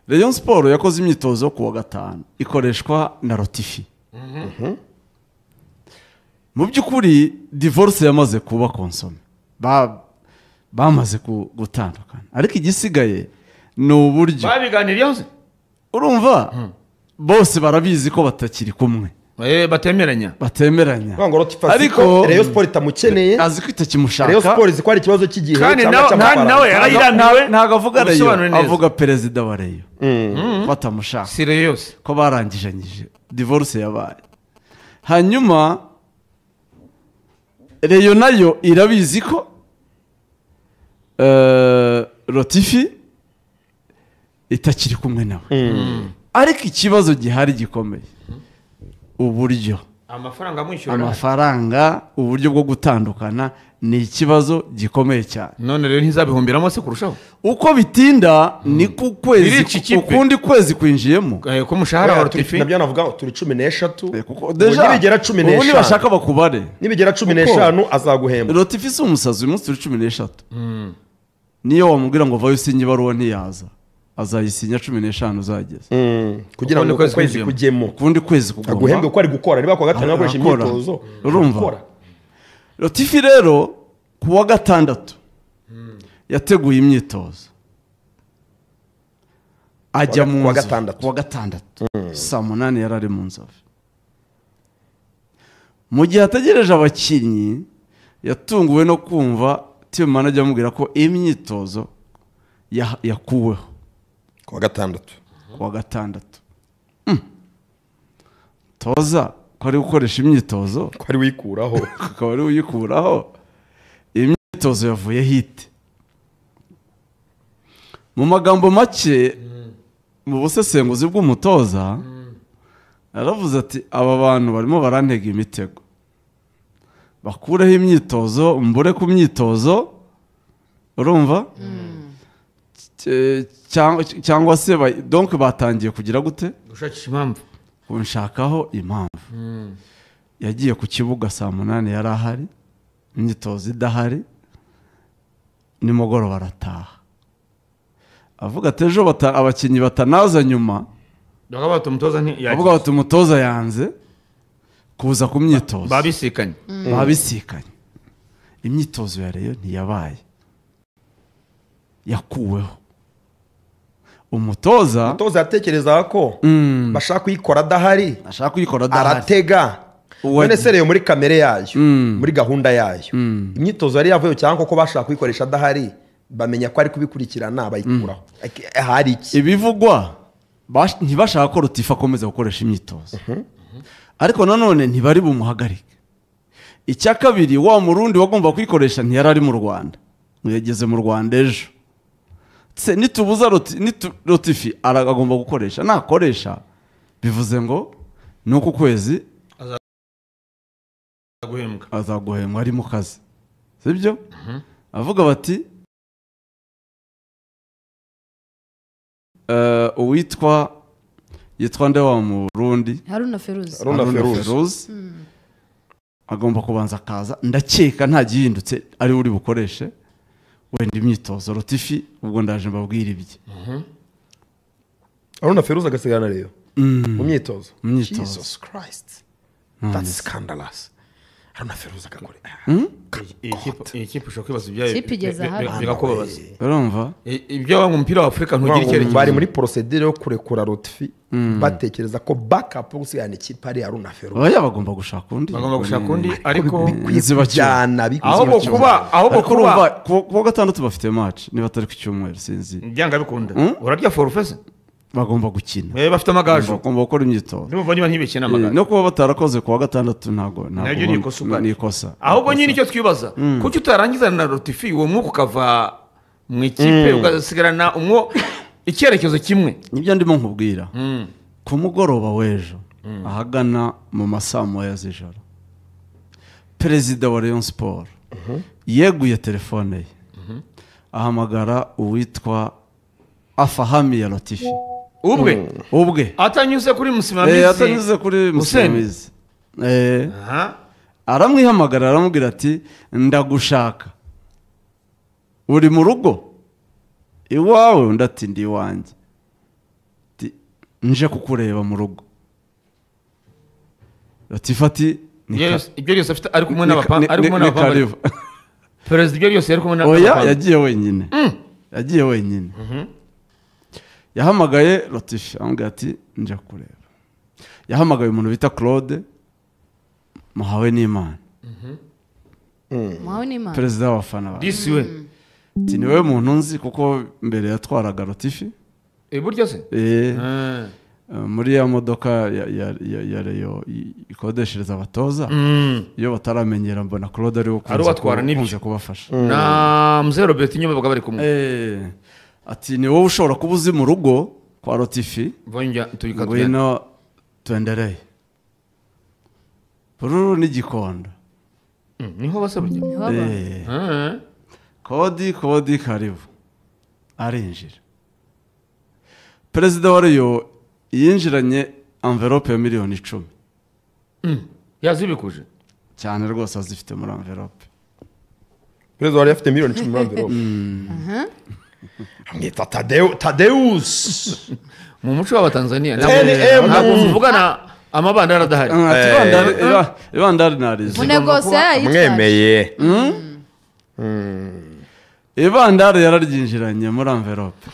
Rayon Sport yakoze imyitozo ku wa gatanu ikoreshwa na Rotifi. Mu by'ukuri divorce yamaze kuba konsome. Bamaze gutandukana. Ariko igisigaye ni uburyo. Babiganiriyeho se? Urumva? Bose barabizi ko batakiri kumwe. Batemeranya. Ariko Rayon Sport itamukeneye. Azi ko itakimushaka. Rayon Sport izi ko ari ikibazo cy'igihe. Kandi nawe yarayirambiwe. Ntago avuga Rayon, avuga perezida wa Rayon. Batamushaka. Si Rayon ko barangijanyije. Divorce yabaye. Hanyuma Rayon nayo irabizi ko Rotifi itakiri kumwe nawe. Ariko ikibazo gihari gikomeye. Uburyo amafaranga uburyo bwo gutandukana ni ikibazo gikomeye cyane. None rero ntizabihumbiramo se kurushaho uko bitinda ni ku kwezi ukundi kwezi kwinjiyemo ko mushahara wa Rotifi nabyo navuga turi 13 deja nibigera 15 ubu nibashaka bakubare nibigera 15 azaguhemba. Rotifi si umusazi umunsi turi 13 niyo wamubwira ngo vayo sinye baruwa ntiyaza azayisinya 15 uzageze kugira ngo kwezi kujyemo kundi kwezi kugomba aguhembwe ko ari gukora niba kwa gatanu akoresha imyitozo urumva. Rotifi rero ku wa gatandatu yateguye imyitozo ajya mu ku wa gatandatu saa 8 yarari mu Nzove. Mu gihe ategereje abakinnyi yatunguwe no kumva team manager amubwira ko imyitozo yakuweho ku wa gatandatu. Toza ko ari gukoresha imyitozo ko ari wikuraho ko ari uyikuraho imyitozo yavuye hite. Mu magambo make mu busesenguzi bw'umutoza aravuze ati aba bantu barimo barantega imitego bakureho imyitozo mbure ku myitozo urumva cyangwa se donc batangiye kugira gute gushakisha impamvu kunshakaho impamvu. Yagiye ku kibuga saa 8 yari ahari imyitozo idahari nimugoroba arataha avuga ati ejo abakinnyi batanaza nyuma avuga bati umutoza yanze kuza ku myitozo babisikanye imyitozo ya Rayon ntiyabaye yakuweho. Umutoza yatekereza ko bashaka kuyikora adahari aratega none se Rayon muri kamere yayo muri gahunda yayo imyitozo yari yavuye cyangwa ko bashaka kuyikoresha adahari bamenya ko ari kubikurikirana bayikuraho hari iki ibivugwa ntibashaka ko Rotifi akomeza gukoresha imyitozo ariko nanone ntibari bumuhagarike. Icya kabiri wa murundi wagomba kuyikoresha ntiyari ari mu Rwanda yageze mu Rwanda ejo nitubuza Rotifi aragomba gukoresha nakoresha bivuze ngo nuko kwezi azaguhembwa ari mu kazi sibyo. Avuga bati yitwa nde wa Murundi Haruna Feruzi agomba kubanza akaza ndakeka nta gihindutse ari uri bukoreshe wenda imyitozo Rotifi ubwo ndaje mbabwira ibye. Haruna Feruzi agasigana rero mu myitozo. Jesus Christ that's scandalous. Haruna Feruzi akakore iyi kipe ushobora kwibaza ibyayo bigakubabaza urumva ibyo mu mupira wa Afrika ntugira icyerekezo bari muri procedure yo kurekura Rotifi batekereza ko backup gusigana ikipe ari Haruna Feruzi oya bagomba gushaka undi ariko bizibajyana ahubwo kuba ku gatandatu bafite match niba atari ku cyumweru sinzi byanga bikunda urarya forfait bagomba gukina bafite amagaju bagomba gukora imyitozo niba niba ntibikina amagaju no kuba batarakoze ku wa gatandatu ntago ni ikosa ahubwo nyine icyo twibaza kuki utarangiza na Rotifi uwo mwuka ukava mu ikipe ugasigarana icyerekezo kimwe. Nibyo ndimo nkubwira ku mugoroba w'ejo ahagana mu masaha ya z'ijoro perezida wa Rayon Sport yeguye telefone ye ahamagara uwitwa Afahami ya Rotifi ubwe atanyuze kuri Musimamizi aramwihamagara aramubwira ati ndagushaka uri mu rugo iwawe ndati ndi wanjye nje kukureba mu rugo Latifa ati ibyo byose afite ari kumwe n'abapanga perezida ibyo byose yari kumwe n'abapanga oya yagiye wenyine yahamagaye Latifa amubwira ati nje kureba yahamagaye umuntu bita Claude Muhawe n'Imana perezida w'abafana bawe disiwe ati niwe muntu nzi kuko mbere yatwaraga Latifa buryo se muri ya modoka ya Reyo ikodeshereza abatoza iyo bataramenyera mbona Claude ari ukunze kubafasha na Mzee Robert Nyuma baga bari kumwe ati ni wowe ushobora kuba uzi mu rugo kwa Latifa ngwino tuendereye Bururu n'Igikondo niho basabye kodi karibu arinjira perezida wa Reyo yinjiranye envelope ya miliyoni 10 yazibikuje cyane rwose azifite muri envelope perezida wari afite miliyoni 10 muri envelope amwita Tadeus mu muco w'Abatanzania ntabwo muvugana amabandari adahari ibandari narize mwemeye ibandari yararyinjiranye muri envelope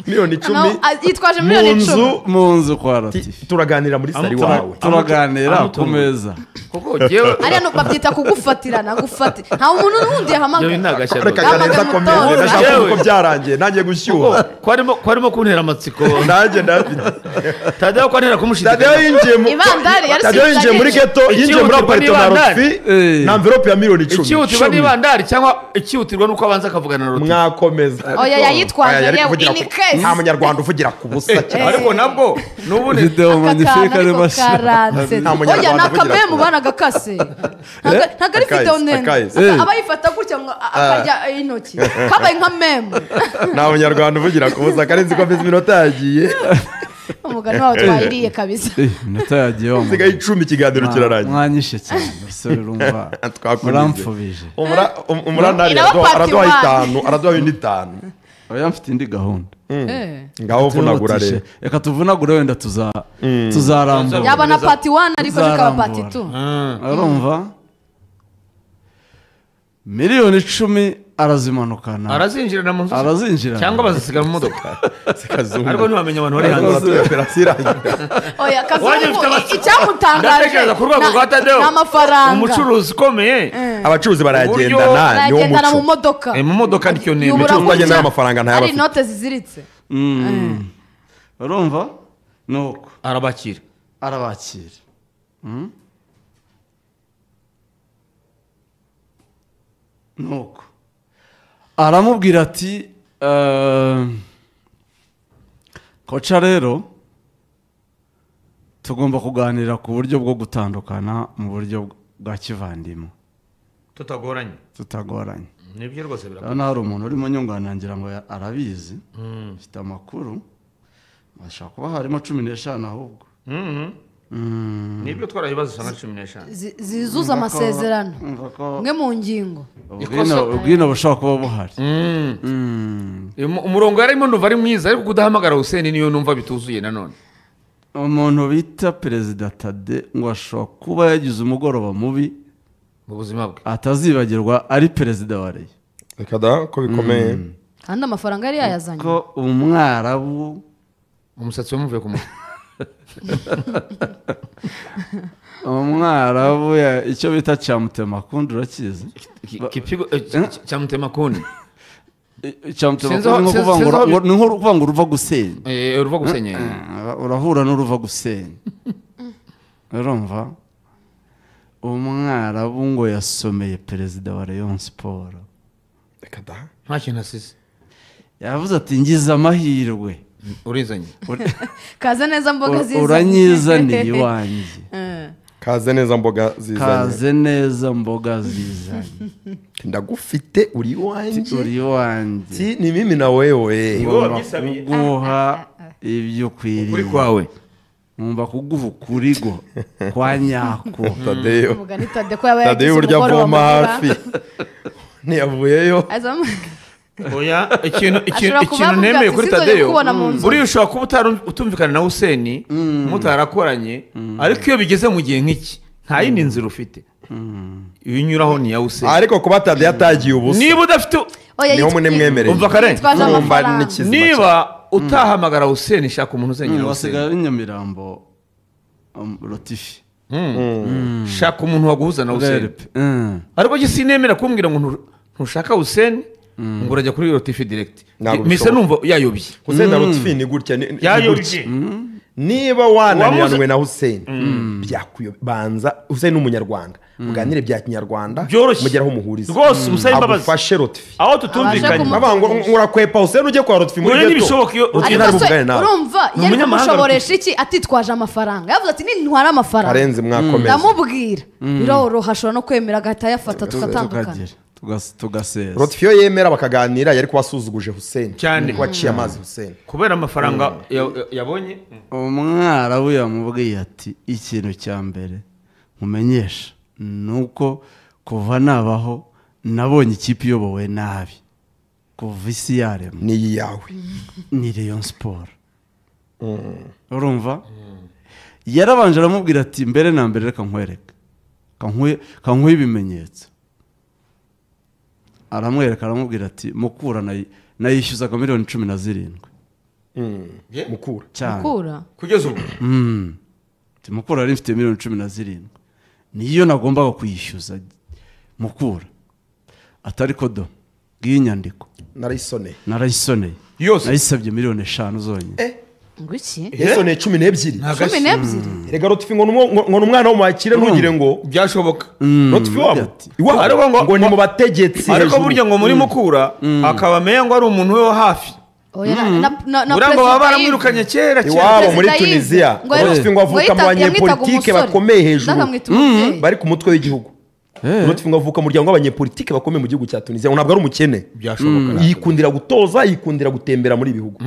miliyoni 10 yitwaje miliyoni 10 mu nzu kwa Latifa turaganira muri sari wawe turaganira ku meza kuko jewe ariya no babyita kugufatirana gufati nta umuntu n'undi yahamagara reka ganeza komeze ndashaka uko byarangiye nangiye gushyuha kwarimo kuntera amatsiko nanjye ndafite Tadeo kwantera kumushitira Tadeo yinjiye muri ghetto yinjiye muri apartment na Latifa na envelope ya miliyoni 10 ikihutirwa n'ibandari cyangwa ikihutirwa nuko abanza akavugana na Latifa mwakomeza oya yayitwaje yewe ini case nta munyarwanda uvugira ku busa ariko nabwo n'ubundi video magnifique ari karanze oya nakamemu banagakase ntago ari video ndende abayifata gutya ngo akarya intoki kabaye nka memu nta munyarwanda uvugira ku busa karenzi ko meze minota yagiye umugani wawe twayiriye kabisa minota yagiye wa sigaye 10 ikiganiro kirarangiye mwanyishe cyane usore urumva muramfubije umurandari araduha 5 araduha 5 oya mfite indi gahunda ngaho vunagura rero reka tuvunagure wenda tuzarambura yaba na part 1 ariko zikaba part 2 urumva miliyoni 10 arazimanukana arazinjirana mu nzu cyangwa bazisiga mu modoka zikazunga ariko ntiwamenya abantu bari hanze oya kazungu icyamutangaje ku rwego rwa Tadeo n'amafaranga umucuruzi ukomeye abacuruzi baragendana niwo muco mu modoka nicyo neme umucuruzi bagenda n'amafaranga ntayaba ari note ziziritse urumva nuko arabakira nuko aramubwira ati koca rero tugomba kuganira ku buryo bwo gutandukana mu buryo bwa kivandimwe tutagoranye nibyo rwose birakora hano hari umuntu urimo nyunganangira ngo arabizi afite amakuru bashaka kuba harimo 15 ahubwo nibyo twarabibaza usanga 15 zizuza amasezerano mwe mu ngingo ubwino bushobora kuba buhari umurongo yarimo numva ari mwiza ariko kudahamagara Hussein niyo numva bituzuye nanone umuntu bita perezida Tade ngo ashobora kuba yagize umugoroba mubi mu buzima bwe atazibagirwa ari perezida wa Reyo reka da ko bikomeye kandi amafaranga yari yayazanye ko umwarabu umusatsi wamuvuye ku mutwe umwarabu icyo bita cyamutemakundi urakizi kipigo cyamutemakundi cyamutemakundi ni nko kuvuga ngo uruva gusenya uruva gusenya urahura n'uruva gusenya urumva umwarabu ngo yasomeye perezida wa Rayon Sport reka da nta kintu asize yavuze ati ngize amahirwe urizanye kaze neza mboga zizanye uranyizaniye iwanjye kaze neza mboga zizanye ndagufite uri iwanjye ni mimi na wewe guha ibyo ukwiriye kwawe numva kuguha ukurigo kwa nyako Tadeo burya avoma hafi ntiyavuyeyo oya ikintu nemeye kuri Tadeyo buriya ushobora kuba utumvikana na Hussein mutarakoranye ariko iyo bigeze mu gihe nk'iki nta yindi nzira ufite iyo unyuraho ni ya Hussein ariko kuba Tadeyo atagiye ubusa niba udafite niho mwemereye umva kare niba utahamagara Hussein shaka umuntu uzenyera wasigaye Nyamirambo Latifi shaka umuntu waguhuza na Hussein ariko sinemera kumbwira ngo ntushaka Hussein ngo urajya kuri Latifi direct mise numva yayobye Hussein na Latifi ni gutya yayobye niba wananiranwe na Hussein banza Hussein n'umunyarwanda muganire bya kinyarwanda mugeraho umuhuriza rwose umusayi imbabazi afashe Latifi aho tutumvikanye ngo urakwepa Hussein ujye kwa Latifi muri geto urumva yari kumushoboresha iki atitwaje amafaranga yavuze ati nintwara amafaranga arenze mwakomeza ndamubwira biroroha ashobora no kwemera agahita yafata tugatandukana tugaseza Latifi yo yemera bakaganira yari kubasuzuguje Hussein cyane waciye amazi Hussein kubera amafaranga yabonye umwarabu yamubwiye ati ikintu cya mbere mumenyesha nuko kuva nabaho nabonye ikipe iyobowe nabi kuva isi yarema ni yawe ni Rayon Sport urumva yarabanje aramubwira ati mbere na mbere reka nkwereke kankwe ibimenyetso aramwereka aramubwira ati mukura nayishyuzaga miliyoni 17 mukura cyane kugeza ubu mukura yari ifite miliyoni 17 niyo nagombaga kuyishyuza mukura atari kodo bw'inyandiko narayisoneye yose nayisabye miliyoni 5 zonyine ngwiki yesone 12 12 rega Latifi ngo umwana wo mwakire ntugire ngo byashoboka Latifi wabo ngo ni mu bategetsi ariko burya ngo muri mukura akaba meya ngo ari umuntu we wo hafi urango baba baramwirukanye kera iwabo muri Tunisia Latifi ngo avuka mu banyepolitike bakomeye hejuru bari ku mutwe w'igihugu Latifi ngo avuka mu muryango w'abanyepolitike bakomeye mu gihugu cya Tunisia ntabwo ari umukene yikundira gutoza yikundira gutembera muri ibihugu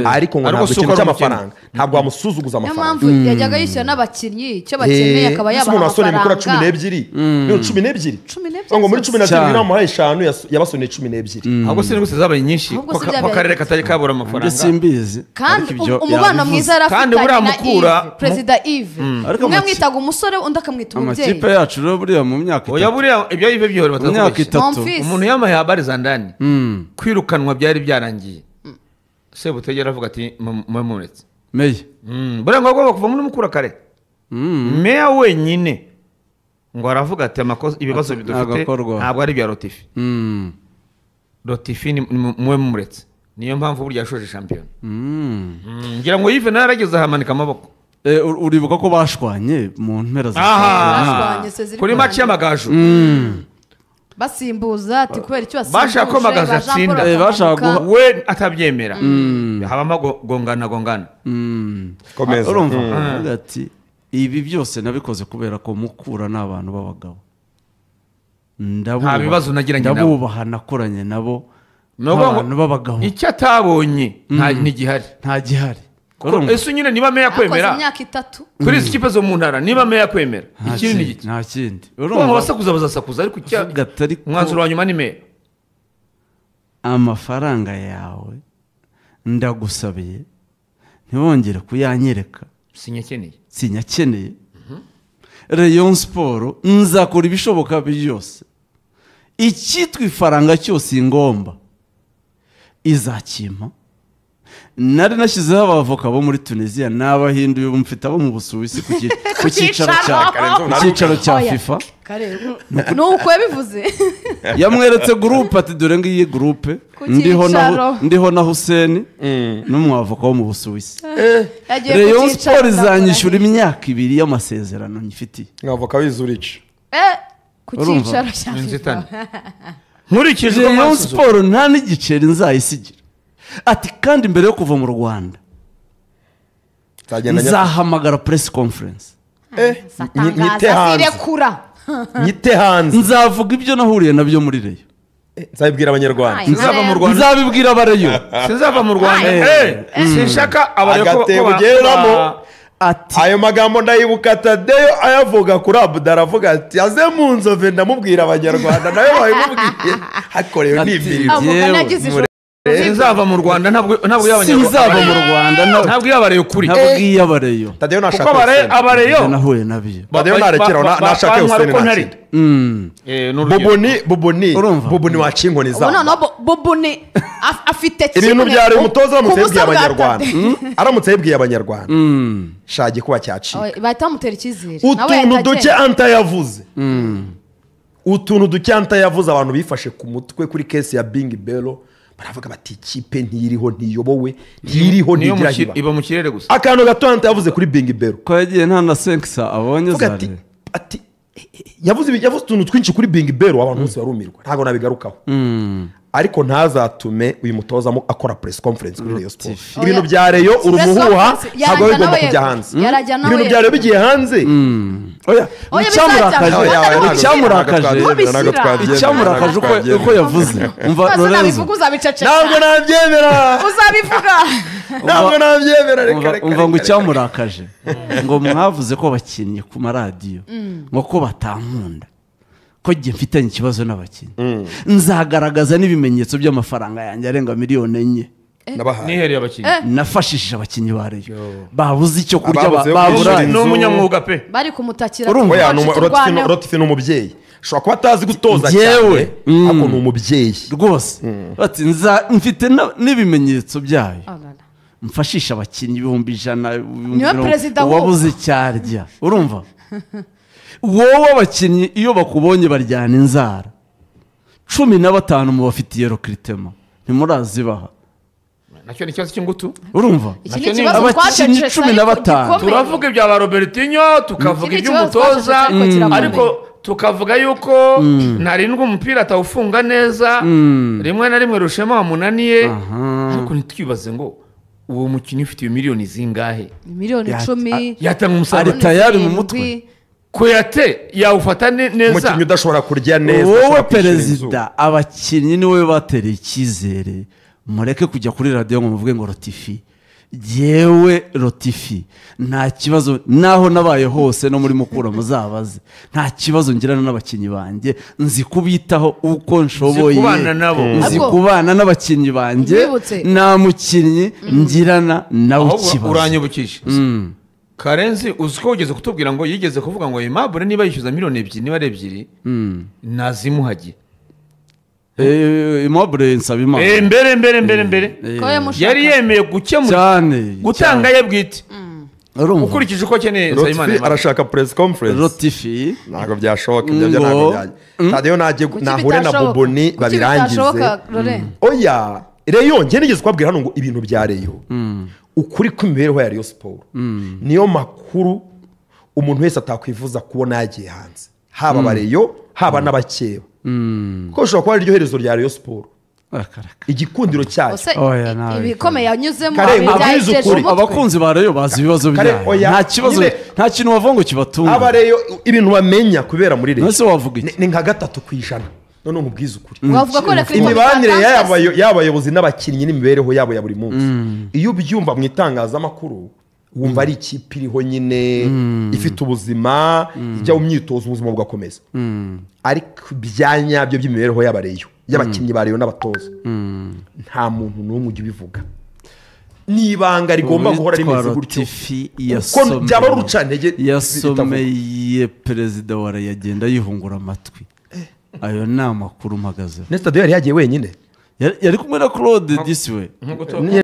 ariko ngo ntabwo ikintu cy'amafaranga ntabwo wamusuzuguza amafaranga yajyaga yishyura n'abakinnyi cyo bakeneye akaba yabaha amafaranga 12 ngo muri 12 namuhaye 5 yabasoneye 12 ahubwo se n'ubuse zabaye nyinshi ko karere katari kabura amafaranga simbizi kandi umubano mwiza yarafitanye na President Yves umwe mwitaga umusore undi akamwita umubyeyi amakipe yacu rero buriya mu myaka buriya ibyo yive byihora batakoresha umuntu yamaye habari za ndani kwirukanwa byari byarangiye Sebutegera avuga ati mumuretse meye buriya ngo agomba kuva muri mukura kare meya wenyine ngo aravuga ati ibibazo bidufite ntabwo ari bya Latifi Latifi ni muwe mumuretse niyo mpamvu burya yashoje shampiyona ngira ngo yive narageze ahamanika amaboko uribuka ko bashwanye mu mpera za kuri match y'amagaju basimbuza ati kubera icyo basimbuza bashaka ko amagaju atsinda bashaka we atabyemera habamo gongana komeza urumva ati ibi byose nabikoze kubera ko mukura n'abantu b'abagabo nta bibazo nagiranye nabo ndabubaha nakoranye nabo n'abantu b'abagabo icyo atabonye nta gihari ese nyine niba meya kwemera imyaka 3 kuri izi kipe zo mu ntara niba meya kwemera ikindi ni iki nta kindi urumva basakuza bazasakuza ariko umwanzuro wa nyuma ni meya amafaranga yawe ndagusabiye ntibongere kuyanyereka sinyakeneye Rayon Sport nzakora ibishoboka byose icyitwa ifaranga cyose ingomba izakimpa nari nashyizeho abavoka bo muri Tunisia n'abahinduye mfite abo mu Busuwisi ku cyicaro cya FIFA nuko yabivuze yamweretse groupe ati dore ngiyi groupe ndiho na Hussein n'umwavoka wo mu Busuwisi Rayon Sport izanyishyura imyaka 2 y'amasezerano nyifitiye mwavoka w'Izurich ku cyicaro cya FIFA nkurikije Rayon Sport nta n'igiceri nzayisigira ati kandi mbere yo kuva mu Rwanda nzahamagara press conference nyite hanze nzavuga ibyo nahuriye nabyo muri Rayon nzabibwira abanyarwanda nzava mu Rwanda nzabibwira abarayo sinzava mu Rwanda sinshaka abayobozi ayo magambo ndayibuka Tadeyo ayavuga kuri Abdara avuga ati aze mu nzove ndamubwira abanyarwanda nayo bayimubwiye hakorewe n'ibiriro sinzava mu Rwanda ntabwo sinzava mu Rwanda ntabwo yabareyo kuri ntabwo yabareyo Tadeyo nashaka kuko abareyo nahuye nabiyo Tadeyo narekera nashaka Hussein Boboni wacinkoni za Boboni afite ibintu byari umutoza aramutse yibwiye abanyarwanda aramutse yibwiye abanyarwanda shage kuba cyacika bahita bamutera icyizere utuntu duke anta yavuze utuntu duke anta yavuze abantu bifashe ku mutwe kuri kesi ya Bing Bello baravuga bati ikipe ntiriho ntiyobowe ntiriho ntigira hiba iba mu kirere gusa akantu gato anta yavuze kuri Bing Bello ko yagiye nta na senkisa abonye zari ati yavuze utuntu twinshi kuri Bing Bello abantu bose barumirwa ntago nabigarukaho ariko ntazatume uyu mutoza akora press conference kuri Rayon Sport ibintu bya Rayon urumuhuha ntago bigomba kujya hanze ibintu bya Rayon bigiye hanze icyamurakaje uko yavuze umva Lorenzo ntabwo nabyemera uzabivuga ntabwo nabyemera reka umva ngo icyamurakaje ngo mwavuze ko bakinnye ku maradiyo ngo ko batankunda ko giye mfitanye ikibazo n'abakinnyi nzagaragaza n'ibimenyetso by'amafaranga yanjye arenga miliyoni 4 nihereye abakinnyi nafashishije abakinnyi ba Rayon babuze icyo kurya baburaye n'umunyamwuga pe bari kumutakira Rotifi n'umubyeyi shobora kuba atazi gutoza cyane ariko ni umubyeyi rwose bati mfite n'ibimenyetso byayo mfashisha abakinnyi 100 wabuze icyarya urumva wowe abakinnyi iyo bakubonye baryana inzara 15 mu bafitiye recrutement ntimurazibaha nacyo ni ikibazo cy'ingutu urumva abakinnyi 15 turavuga ibya ba Robertinho tukavuga iby'umutoza ariko tukavuga yuko ntarindwa umupira atawufunga neza rimwe na rimwe Rushema wamunaniye ariko ntitwibaze ngo uwo mukinnyi ufite miliyoni zingahe miliyoni 10 yatanga umusaruro tayari mu mutwe Koyate yawufata neza umukinnyi udashobora kurya neza wowe perezida abakinnyi niwe batereye icyizere mureke kujya kuri radio ngo muvuge ngo Rotifi yewe Rotifi nta kibazo naho nabaye hose no muri mukura muzabaze nta kibazo ngirana n'abakinnyi banjye nzi kubitaho uko nshoboye nzi kubana n'abakinnyi banjye nta mukinnyi ngirana nawe kibazo uranyibukije Karenzi uziko ugeze kutubwira ngo yigeze kuvuga ngo Aimable niba yishyuza miliyoni 2 niba ari 2 nazimuhagiye Aimable nsaba imana mbere yari yemeye gukemura gutanga ye bwite ukurikije uko akeneye Rotifi arashaka press conference Rotifi ntago byashoboka ibyo ntago byajya Tadeyo nahure na Boboni babirangize oya Rayon nge nigeze kwabwira hano ngo ibintu bya Rayon ukuri kw'imibereho ya Rayon Sport niyo makuru umuntu wese atakwifuza kubona yagiye hanze haba bareyo haba n'abakeba ko ushobora kuba iryo herezo rya Rayon Sport igikundiro cyayo ibikomeye yanyuzemo abakunzi ba Rayon bazi ibibazo byayo nta kibazo nta kintu wavuga ngo kibatunga abareyo ibintu bamenya kubera muri Rayon nase wavuga iki ni nka 3% none umubwiza ukuri wavuga ko imibanire y'abayobozi n'abakinnyi n'imibereho yabo ya buri munsi iyo ubyumva mu itangazamakuru wumva ari ikipe iriho nyine ifite ubuzima ijya mu myitozo ubuzima bugakomeza ariko byanyabyo by'imibereho y'abareyo y'abakinnyi bareyo n'abatoza nta muntu n'umwe ujya ubivuga nibanga rigomba guhora rimeze gutyo ko byaba ari urucantege yasomeye perezida wa Rayon agenda yihungura amatwi ayo ni amakuru mpagazeho Nesta Tadeyo yari yagiye wenyine yari kumwe na Claude Disiwe